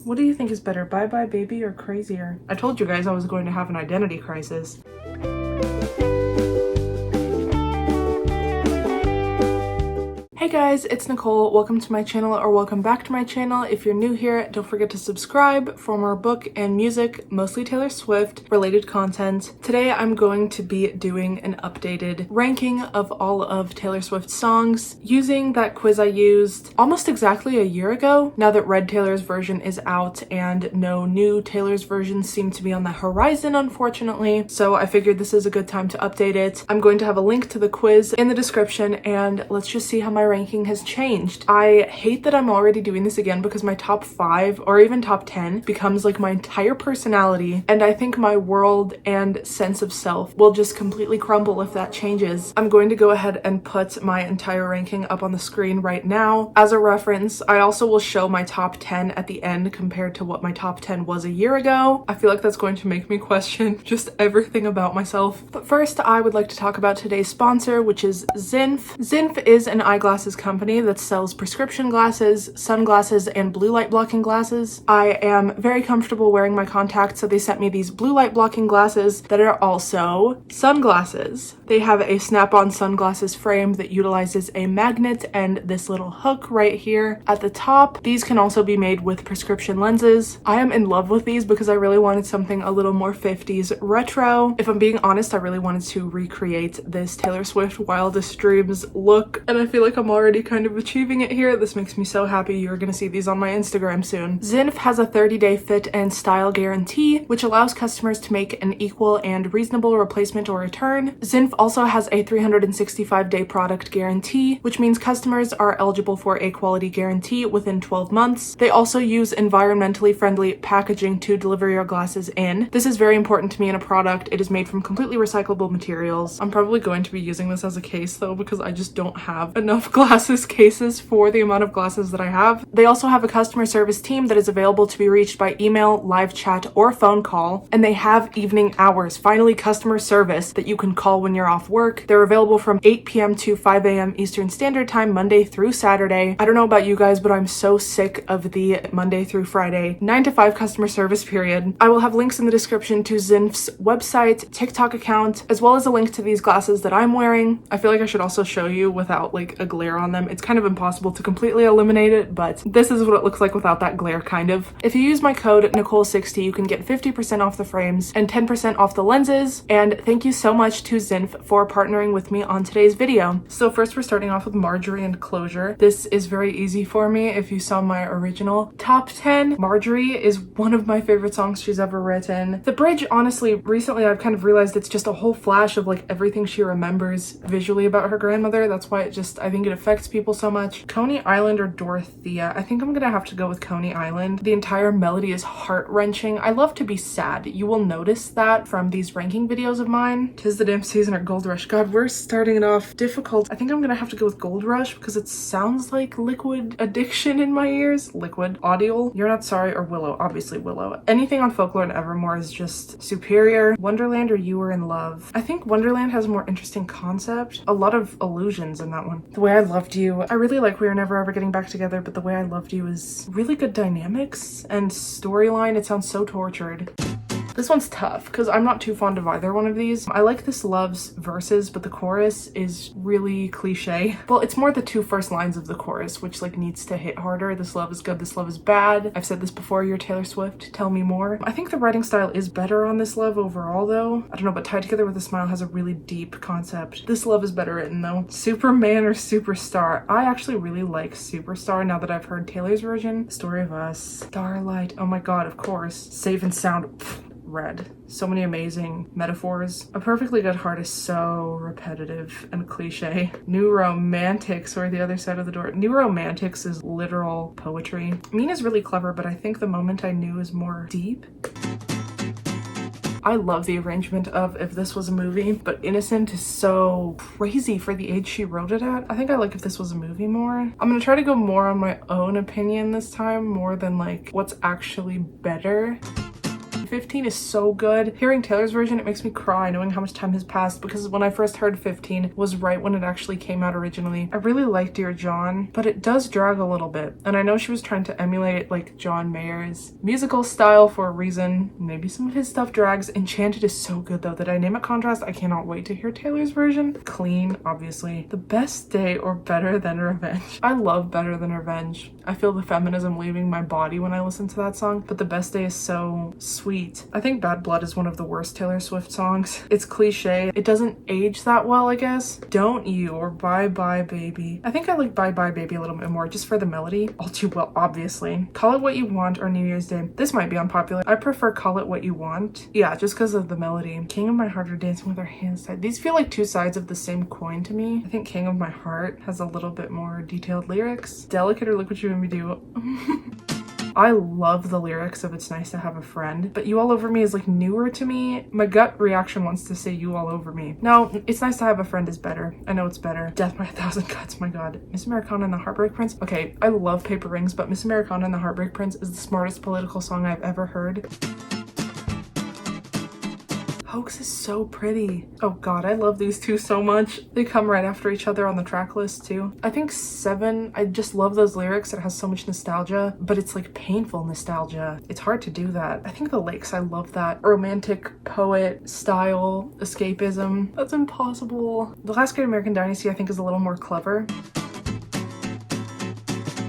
What do you think is better, Bye Bye Baby or Crazier? I told you guys I was going to have an identity crisis. Hey guys, it's Nicole. Welcome to my channel, or welcome back to my channel. If you're new here, don't forget to subscribe for more book and music, mostly Taylor Swift related content. Today I'm going to be doing an updated ranking of all of Taylor Swift's songs using that quiz I used almost exactly a year ago, now that Red Taylor's version is out and no new Taylor's versions seem to be on the horizon, unfortunately. So I figured this is a good time to update it. I'm going to have a link to the quiz in the description, and let's just see how my ranking has changed. I hate that I'm already doing this again because my top 5 or even top 10 becomes like my entire personality, and I think my world and sense of self will just completely crumble if that changes. I'm going to go ahead and put my entire ranking up on the screen right now as a reference. I also will show my top 10 at the end compared to what my top 10 was a year ago. I feel like that's going to make me question just everything about myself. But first, I would like to talk about today's sponsor, which is Zinf. Zinf is an eyeglasses company that sells prescription glasses, sunglasses, and blue light blocking glasses. I am very comfortable wearing my contacts, so they sent me these blue light blocking glasses that are also sunglasses. They have a snap-on sunglasses frame that utilizes a magnet and this little hook right here at the top. These can also be made with prescription lenses. I am in love with these because I really wanted something a little more 50s retro. If I'm being honest, I really wanted to recreate this Taylor Swift Wildest Dreams look, and I feel like I'm already kind of achieving it here. This makes me so happy. You're gonna see these on my Instagram soon. Zinf has a 30-day fit and style guarantee, which allows customers to make an equal and reasonable replacement or return. Zinf also has a 365-day product guarantee, which means customers are eligible for a quality guarantee within 12 months. They also use environmentally friendly packaging to deliver your glasses in. This is very important to me in a product. It is made from completely recyclable materials. I'm probably going to be using this as a case though, because I just don't have enough glasses cases for the amount of glasses that I have. They also have a customer service team that is available to be reached by email, live chat, or phone call, and they have evening hours, finally customer service that you can call when you're off work. They're available from 8 p.m. to 5 a.m. Eastern Standard Time, Monday through Saturday. I don't know about you guys, but I'm so sick of the Monday through Friday 9 to 5 customer service period. I will have links in the description to Zinf's website, TikTok account, as well as a link to these glasses that I'm wearing. I feel like I should also show you without like a glare on them. It's kind of impossible to completely eliminate it, but this is what it looks like without that glare, kind of. If you use my code Nicole60, you can get 50% off the frames and 10% off the lenses. And thank you so much to Zinf for partnering with me on today's video. So first we're starting off with Marjorie and Closure. This is very easy for me. If you saw my original top 10, Marjorie is one of my favorite songs she's ever written. The bridge, honestly, recently I've kind of realized it's just a whole flash of like everything she remembers visually about her grandmother. That's why I think it affects people so much. Coney Island or Dorothea? I think I'm gonna have to go with Coney Island. The entire melody is heart-wrenching. I love to be sad. You will notice that from these ranking videos of mine. 'Tis the Damn Season or Gold Rush. God, we're starting it off difficult. I think I'm gonna have to go with Gold Rush because it sounds like Liquid Addiction in my ears. Liquid. Audible. You're Not Sorry or Willow. Obviously Willow. Anything on Folklore and Evermore is just superior. Wonderland or You Were in Love? I think Wonderland has a more interesting concept. A lot of illusions in that one. The Way I Loved You. I really like We Were Never Ever Getting Back Together, but The Way I Loved You is really good dynamics and storyline. It sounds so tortured. This one's tough because I'm not too fond of either one of these. I like This Love's verses, but the chorus is really cliche. Well, it's more the 2 first lines of the chorus, which like needs to hit harder. This love is good, this love is bad. I've said this before, you're Taylor Swift, tell me more. I think the writing style is better on This Love overall though. I don't know, but Tied Together with a Smile has a really deep concept. This Love is better written though. Superman or Superstar? I actually really like Superstar now that I've heard Taylor's version. Story of Us. Starlight. Oh my god, of course. Safe and Sound. Pfft. Red. So many amazing metaphors. A Perfectly Good Heart is so repetitive and cliche. New Romantics or The Other Side of the Door. New Romantics is literal poetry. Mean is really clever, but I think The Moment I Knew is more deep. I love the arrangement of If This Was a Movie, but Innocent is so crazy for the age she wrote it at. I think I like If This Was a Movie more. I'm gonna try to go more on my own opinion this time, more than like what's actually better. 15 is so good. Hearing Taylor's version, it makes me cry knowing how much time has passed, because when I first heard 15 was right when it actually came out originally. I really like Dear John, but it does drag a little bit. And I know she was trying to emulate like John Mayer's musical style for a reason. Maybe some of his stuff drags. Enchanted is so good though. The dynamic contrast, I cannot wait to hear Taylor's version. Clean, obviously. The Best Day or Better Than Revenge. I love Better Than Revenge. I feel the feminism leaving my body when I listen to that song, but The Best Day is so sweet. I think Bad Blood is one of the worst Taylor Swift songs. It's cliche. It doesn't age that well, I guess. Don't You or Bye Bye Baby. I think I like Bye Bye Baby a little bit more just for the melody. All Too Well, obviously. Call It What You Want or New Year's Day. This might be unpopular. I prefer Call It What You Want. Yeah, just because of the melody. King of My Heart or Dancing with Our Hands Tied. These feel like two sides of the same coin to me. I think King of My Heart has a little bit more detailed lyrics. Delicate or Look What You Made Me Do. I love the lyrics of It's Nice to Have a Friend, but You All Over Me is like newer to me. My gut reaction wants to say You All Over Me. No, It's Nice to Have a Friend is better. I know it's better. Death by a Thousand Cuts, my god. Miss Americana and the Heartbreak Prince. Okay, I love Paper Rings, but Miss Americana and the Heartbreak Prince is the smartest political song I've ever heard. Hoax is so pretty. Oh god, I love these two so much. They come right after each other on the track list too. I think 7, I just love those lyrics. It has so much nostalgia, but it's like painful nostalgia. It's hard to do that. I think The Lakes, I love that. Romantic poet style, escapism. That's impossible. The Last Great American Dynasty I think is a little more clever.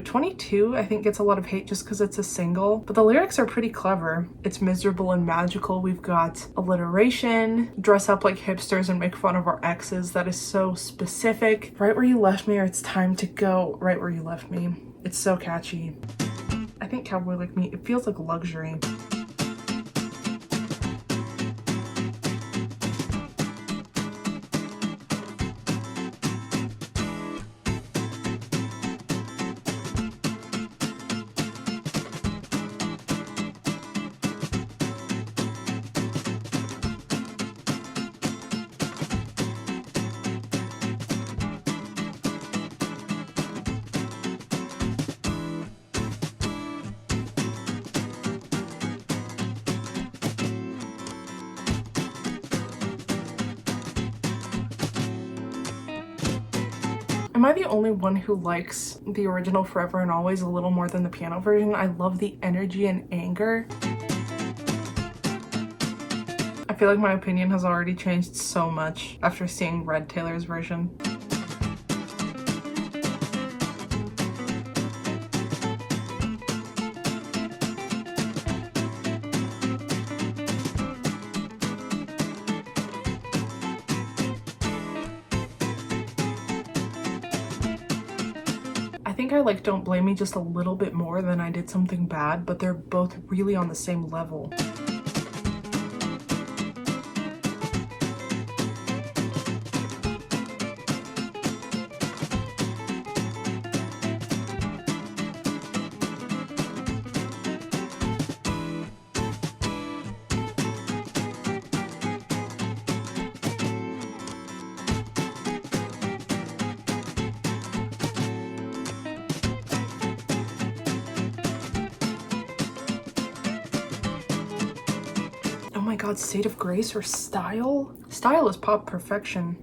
22 I think gets a lot of hate just because it's a single, but the lyrics are pretty clever. It's miserable and magical. We've got alliteration, dress up like hipsters and make fun of our exes. That is so specific. Right Where You Left Me or It's Time to Go. Right Where You Left Me. It's so catchy. I think Cowboy Like Me, it feels like luxury. Am I the only one who likes the original Forever and Always a little more than the piano version? I love the energy and anger. I feel like my opinion has already changed so much after seeing Red Taylor's version. I think I like Don't Blame Me just a little bit more than I did Something Bad, but they're both really on the same level. Oh my god, State of Grace or Style? Style is pop perfection.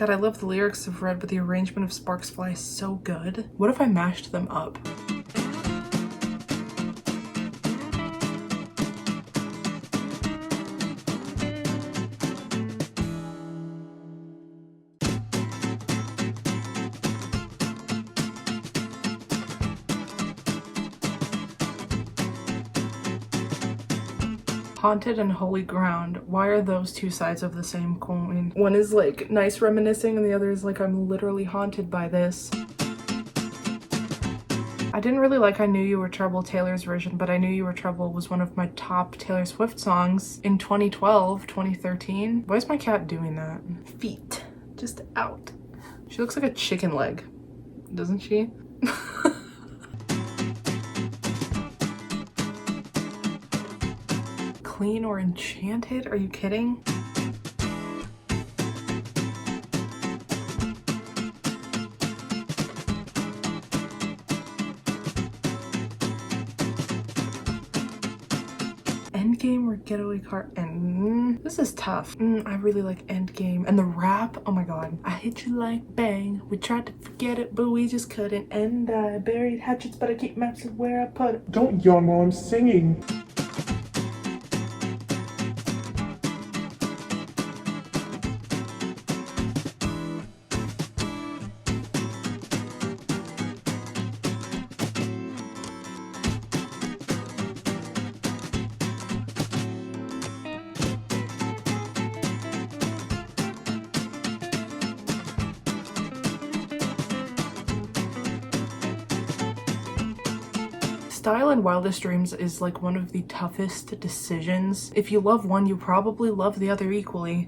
God, I love the lyrics of Red, but the arrangement of Sparks Fly is so good. What if I mashed them up? Haunted and Holy Ground. Why are those two sides of the same coin? One is like nice reminiscing and the other is like I'm literally haunted by this. I didn't really like I Knew You Were Trouble, Taylor's version, but I Knew You Were Trouble was one of my top Taylor Swift songs in 2012, 2013. Why is my cat doing that? Feet. Just out. She looks like a chicken leg, doesn't she? Clean or Enchanted? Are you kidding? Endgame or Getaway Car? This is tough. I really like Endgame. And the rap, oh my god. I hit you like bang. We tried to forget it, but we just couldn't. And I buried hatchets, but I keep maps of where I put it. Don't yawn while I'm singing. Style and Wildest Dreams is like one of the toughest decisions. If you love one, you probably love the other equally.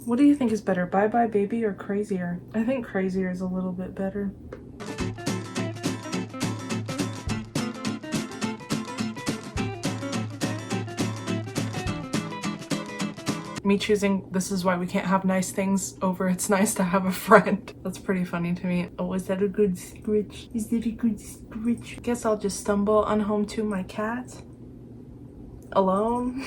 What do you think is better, Bye Bye Baby or Crazier? I think Crazier is a little bit better. Me choosing This Is Why We Can't Have Nice Things over It's Nice to Have a Friend. That's pretty funny to me. Oh, is that a good scritch? Is that a good scritch? Guess I'll just stumble on home to my cat. Alone.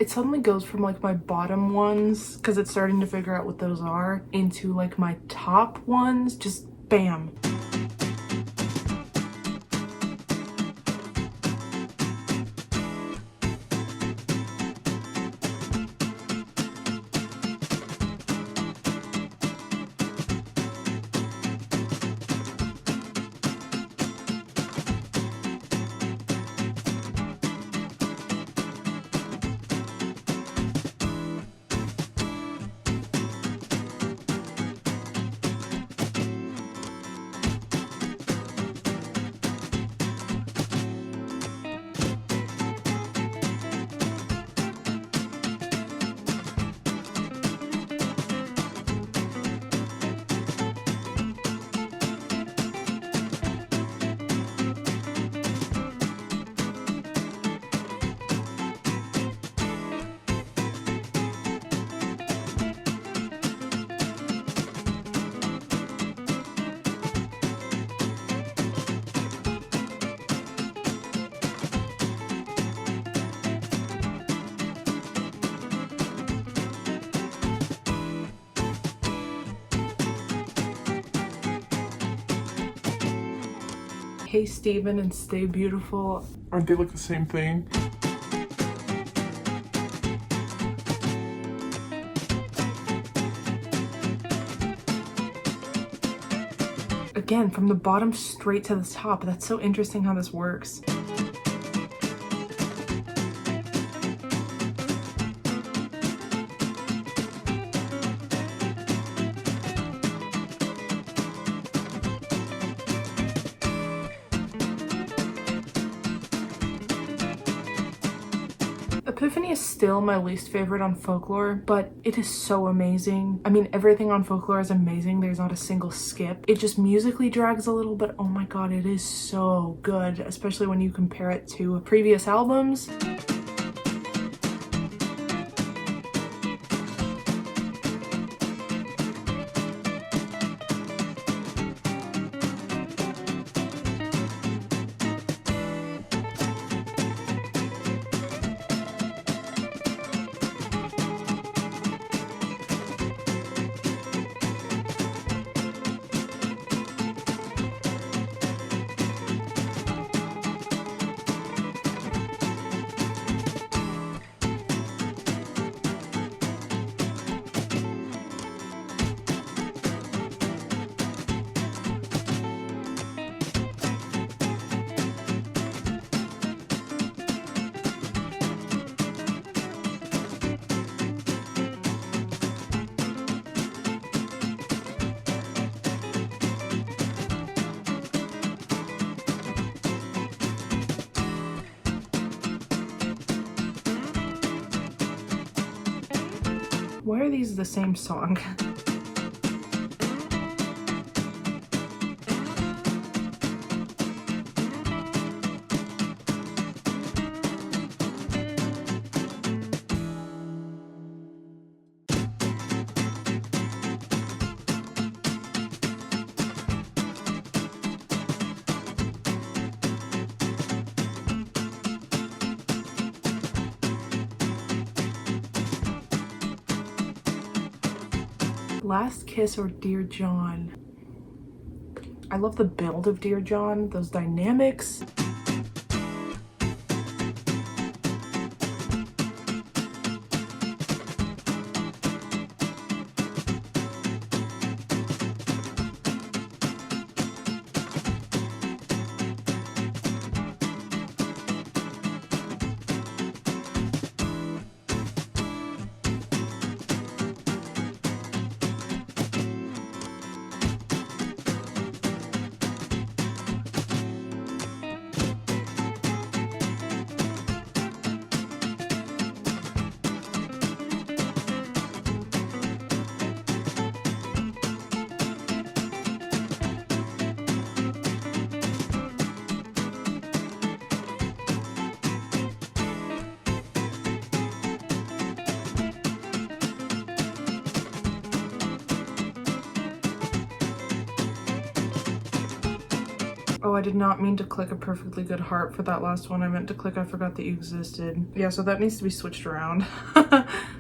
It suddenly goes from like my bottom ones, because it's starting to figure out what those are, into like my top ones, just bam. Hey Stephen and Stay Beautiful. Aren't they like the same thing? Again, from the bottom straight to the top. That's so interesting how this works. Epiphany is still my least favorite on Folklore, but it is so amazing. I mean, everything on Folklore is amazing. There's not a single skip. It just musically drags a little, but oh my god, it is so good, especially when you compare it to previous albums. Why are these the same song? Last Kiss or Dear John? I love the build of Dear John, those dynamics. Oh, I did not mean to click A Perfectly Good Heart for that last one. I meant to click I Forgot That You Existed. Yeah, so that needs to be switched around.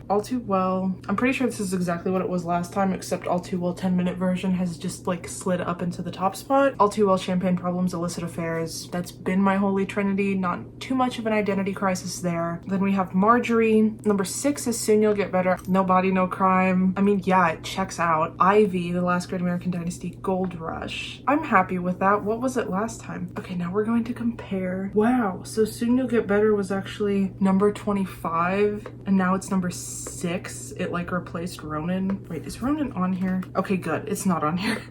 All Too Well. I'm pretty sure this is exactly what it was last time, except All Too Well 10-minute version has just like slid up into the top spot. All Too Well, Champagne Problems, Illicit Affairs. That's been my holy trinity. Not too much of an identity crisis there. Then we have Marjorie. Number 6 is Soon You'll Get Better. No Body, No Crime. I mean, yeah, it checks out. Ivy, The Last Great American Dynasty, Gold Rush. I'm happy with that. What was it last time? Okay, now we're going to compare. Wow, so Soon You'll Get Better was actually number 25 and now it's number 6. It like replaced Ronan. Wait, is Ronan on here? Okay, good. It's not on here.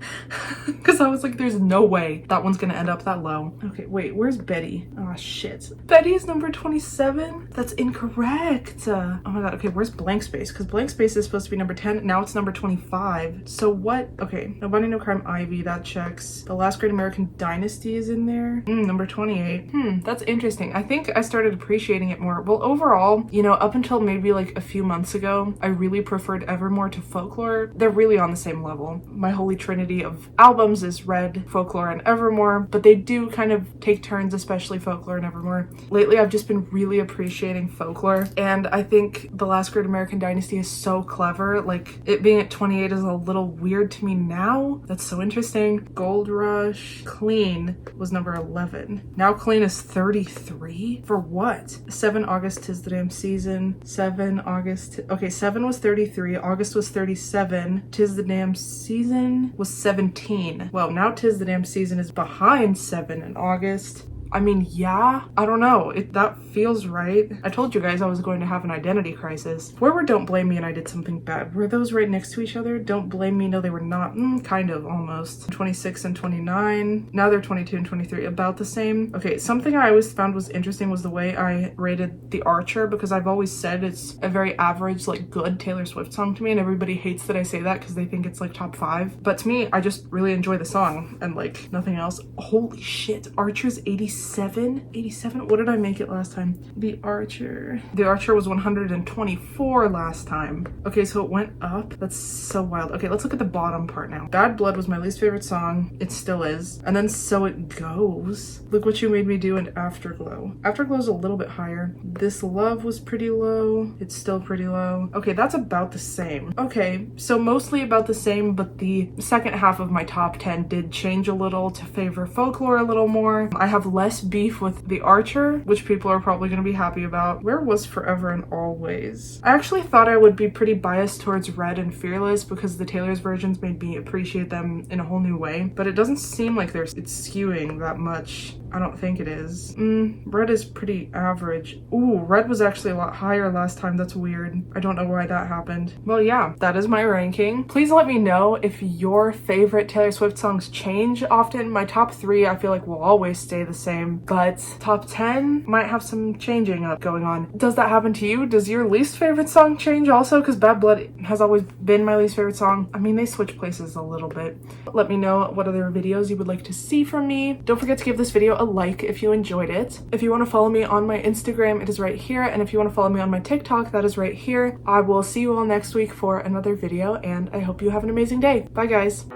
Because I was like, there's no way that one's gonna end up that low. Okay, wait, where's Betty? Oh shit. Betty is number 27? That's incorrect. Oh my god, okay, where's Blank Space? Because Blank Space is supposed to be number 10. Now it's number 25. So what? Okay, No Body, No Crime, Ivy, that checks. The Last Great American Dynasty is in there. Number 28. That's interesting. I think I started appreciating it more. Well, overall, you know, up until maybe like a few months ago, I really preferred Evermore to Folklore. They're really on the same level. My holy trinity of albums is Red, Folklore, and Evermore, but they do kind of take turns, especially Folklore and Evermore. Lately, I've just been really appreciating Folklore, and I think The Last Great American Dynasty is so clever. Like, it being at 28 is a little weird to me now. That's so interesting. Gold Rush, clean. Clean was number 11. Now Clean is 33? For what? 7 August, 'Tis the Damn Season. 7 August. Okay, 7 was 33. August was 37. 'Tis the Damn Season was 17. Well, now 'Tis the Damn Season is behind 7 in August. I mean, yeah, I don't know. That feels right. I told you guys I was going to have an identity crisis. Where were Don't Blame Me and I Did Something Bad? Were those right next to each other? Don't Blame Me, no, they were not. Kind of, almost. 26 and 29. Now they're 22 and 23, about the same. Okay, something I always found was interesting was the way I rated The Archer, because I've always said it's a very average, like, good Taylor Swift song to me, and everybody hates that I say that because they think it's, like, top 5. But to me, I just really enjoy the song, and, like, nothing else. Holy shit, Archer's 87? What did I make it last time? The Archer was 124 last time. Okay, so it went up. That's so wild. Okay, let's look at the bottom part now. Bad Blood was my least favorite song. It still is. And then So It Goes. Look What You Made Me Do and Afterglow. Afterglow's a little bit higher. This Love was pretty low. It's still pretty low. Okay, that's about the same. Okay, so mostly about the same, but the second half of my top 10 did change a little to favor Folklore a little more. I have less beef with The Archer, which people are probably going to be happy about. Where was Forever and Always? I actually thought I would be pretty biased towards Red and Fearless because the Taylor's versions made me appreciate them in a whole new way, but it doesn't seem like it's skewing that much. I don't think it is. Red is pretty average. Ooh, Red was actually a lot higher last time. That's weird. I don't know why that happened. Well, yeah, that is my ranking. Please let me know if your favorite Taylor Swift songs change often. My top 3 I feel like will always stay the same, but top 10 might have some changing up going on. Does that happen to you? Does your least favorite song change also? Because Bad Blood has always been my least favorite song. I mean, they switch places a little bit. Let me know what other videos you would like to see from me. Don't forget to give this video a like if you enjoyed it. If you want to follow me on my Instagram, it is right here. And if you want to follow me on my TikTok, that is right here. I will see you all next week for another video, and I hope you have an amazing day. Bye, guys.